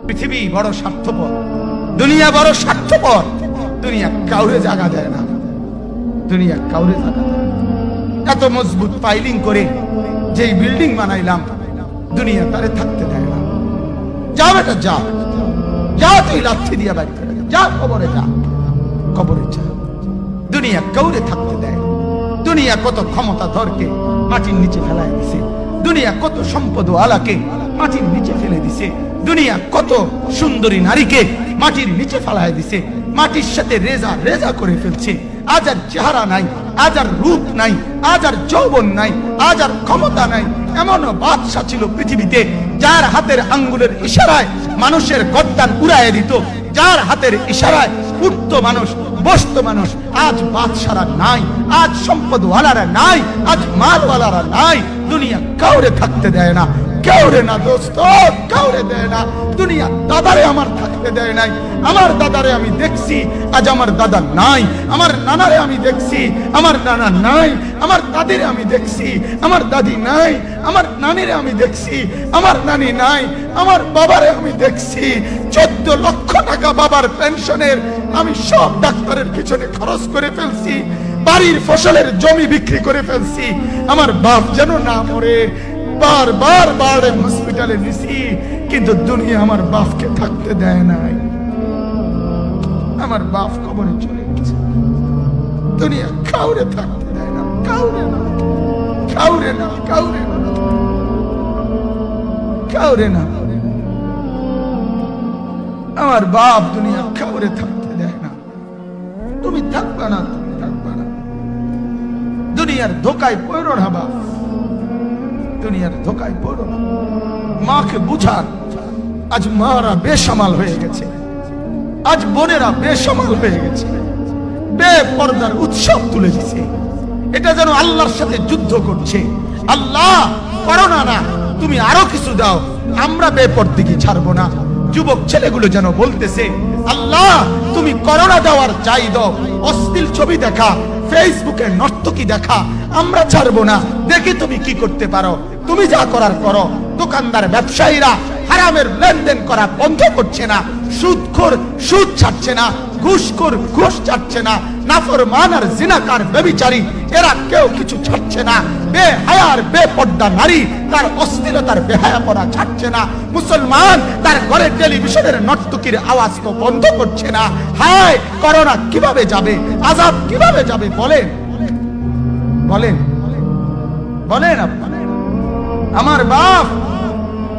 পৃথিবী বড় স্বার্থপর, দুনিয়া বড় স্বার্থপর। দুনিয়া কাউরে জায়গা দেয় না, দুনিয়া কাউরে জায়গা দেয় না। এত মজবুত পাইলিং করে যেই বিল্ডিং বানাইলাম, দুনিয়া তারে থাকতে দেয় না। যা বেটা যা, যা তুই লাথি দিয়া বাইর করে যা, কবরে যা, কবরে যা। দুনিয়া কাউরে থাকতে দেয়। দুনিয়া কত ক্ষমতা ধরকে মাটির নিচে ফেলায় দিছে, দুনিয়া কত সম্পদ আলাকে মাটির নিচে ফেলে দিছে, দুনিয়া কত সুন্দরী নারীকে মাটির নিচে ফেলায় দিছে, মাটির সাথে রেজা রেজা করে ফেলছে। আজ আর চেহারা নাই, আজ আর রূপ নাই, আজ আর যৌবন নাই, আজ আর ক্ষমতা নাই। এমন বাদশা ছিল পৃথিবীতে যার হাতের আঙ্গুলের ইশারায় মানুষের গর্দান উড়াইয়া দিত, যার হাতের ইশারায় উঠত মানুষ, বসত মানুষ। আজ বাদশারা নাই, আজ সম্পদওয়ালারা নাই, আজ মালওয়ালারা নাই। দুনিয়া কাউরে থাকতে দেয় না, কাউরে না দোস্ত, কাউরে দেয় না। দুনিয়া দাদারে আমার থাকতে দেয় নাই। আমার দাদারে আমি দেখছি, আজ আমার দাদা নাই। আমার নানারে আমি দেখছি, আমার নানা নাই। আমার দাদিরে আমি দেখছি, আমার দাদি নাই। আমার নানিরে আমি দেখছি, আমার নানি নাই। আমার বাবারে আমি দেখছি, 14 লক্ষ টাকা বাবার পেনশনের আমি সব ডাক্তারের পিছনে খরচ করে ফেলছি, বাড়ির ফসলের জমি বিক্রি করে ফেলছি। আমার বাপ যেন না মরে বারবার বারে হসপিটালে নিছি, কিন্তু দুনিয়া আমার বাপকে থাকতে দেয় নাই। আমার বাপ কবরে চলে গেছে। দুনিয়া কাউরে থাকতে দেয় না, কাউরে না, কাউরে না, কাউরে না, কাউরে না। আমার বাপ দুনিয়া কাউরে থাকতে দেয় না। তুমি থাকবা না, তুমি থাকবা না। দুনিয়ার ধোকায় পড়ো না বাপ, দুনিয়ার ধোকায় পড়ো না। মাকে বুঝান, আজ মারা বেসামাল হয়ে গেছে, আজ বোনেরা বেসামাল হয়ে গেছে, বেপরদার উৎসব তুলে দিছে। এটা যেন আল্লাহর সাথে যুদ্ধ করছে। আল্লাহ করোনা না, তুমি আরো কিছু দাও, আমরা বেপরদিকে ছাড়বো না। যুবক ছেলেগুলো যেন বলতেছে, আল্লাহ তুমি করোনা দেওয়ার চাই দাও, অশ্লীল ছবি দেখা, ফেসবুকে নর্তকী দেখা আমরা ছাড়বো না। দেখি তুমি কি করতে পারো, তুমি যা করার করো। দোকানদার ব্যবসায়ীরা হারামের লেনদেন করা বন্ধ করছে না, সুদখোর সুদ ছাড়ছে না, ঘুষখোর ঘুষ ছাড়ছে না, নাফরমান আর জিনাকার ব্যভিচারী এরা কেউ কিছু ছাড়ছে না। বেহায়ার বেপর্দা নারী তার অশ্লীলতার বেহায়াপনা ছাড়ছে না। মুসলমান তার ঘরে টেলিভিশনের নর্তকীর আওয়াজ তো বন্ধ করছে না। হায় করোনা কিভাবে যাবে, আযাব কিভাবে যাবে বলেন, বলেন, বলেন আপনারা। আমার বাপ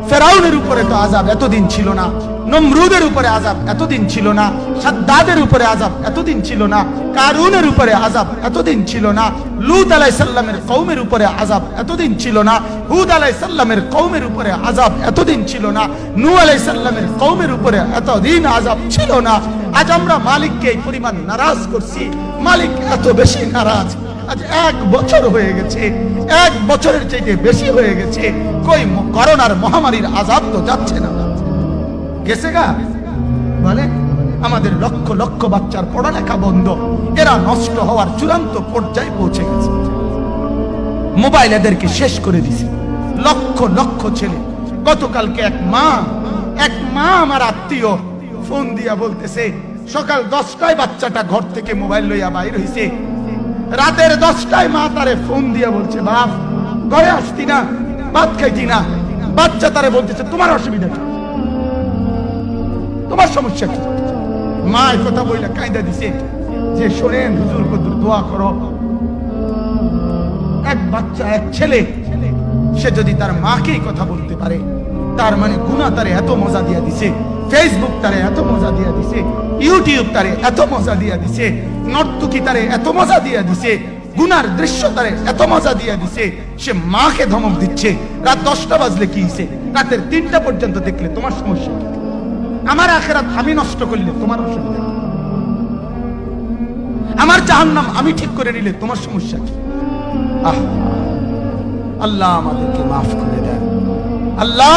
ফেরাউনের উপরে তো আযাব এতদিন ছিল না, নমরুদের উপরে আযাব এতদিন ছিল না, সাদ্দাদের উপরে আযাব এতদিন ছিল না, কারুনের উপরে আযাব এতদিন ছিল না, লূত আলাইহিস সালামের কওমের উপরে আযাব এতদিন ছিল না, হুদ আলাইহিস সালামের কওমের উপরে আযাব এতদিন ছিল না, নূহ আলাইহিস সালামের কওমের উপরে এতদিন আযাব ছিল না। আজ আমরা মালিককে এই পরিমাণ নারাজ করছি, মালিক এত বেশি নারাজ। আজ 1 বছর হয়ে গেছে, 1 বছরের চাইতে বেশি হয়ে গেছে, কই করোনার মহামারীর আযাব তো যাচ্ছে না, গেছে গা বলে। আমাদের লক্ষ লক্ষ বাচ্চার পড়ালেখা বন্ধ, এরা নষ্ট হওয়ার চূড়ান্ত পর্যায়ে পৌঁছে গেছে। মোবাইল এদেরকে শেষ করে দিছে, লক্ষ লক্ষ ছেলে। গতকালকে এক মা আমার আত্মীয় ফোন দিয়া বলতেছে, সকাল 10টায় বাচ্চাটা ঘর থেকে মোবাইল লইয়া বাইর হইছে, রাতের 10টায় মা তারে ফোন দিয়া বলছে, বাপ ঘরে আসতি না, ভাত খাইতি না। বাচ্চা তারে বলতেছে, তোমার অসুবিধা কি, তোমার সমস্যা কি? মা এই কথা বইলা কায়দা দিছে যে শোনেন হুজুর কদুর দোয়া করো। এক বাচ্চা, এক ছেলে, সে যদি তার মাকে কথা বলতে পারে, তার মানে গুনাহ তারে এত মজা দিয়া দিছে, ফেসবুক তারে এত মজা দিয়া দিছে, ইউটিউব তারে এত মজা দিয়া দিছে, নর্তকী তারে এত মজা দিয়া দিছে, গুনার দৃশ্য তারে এত মজা দিয়া দিছে, সে মাকে ধমক দিচ্ছে। রাত 10টা বাজলে কি হইছে, রাতের 3টা পর্যন্ত দেখলে তোমার সমস্যা কি? আমার আখিরাত আমি নষ্ট করলে তোমার অসুবিধা কি? আমার জাহান্নাম আমি ঠিক করে নিলে তোমার সমস্যা কি? আল্লাহ আমাদেরকে মাফ করে দেন। আল্লাহ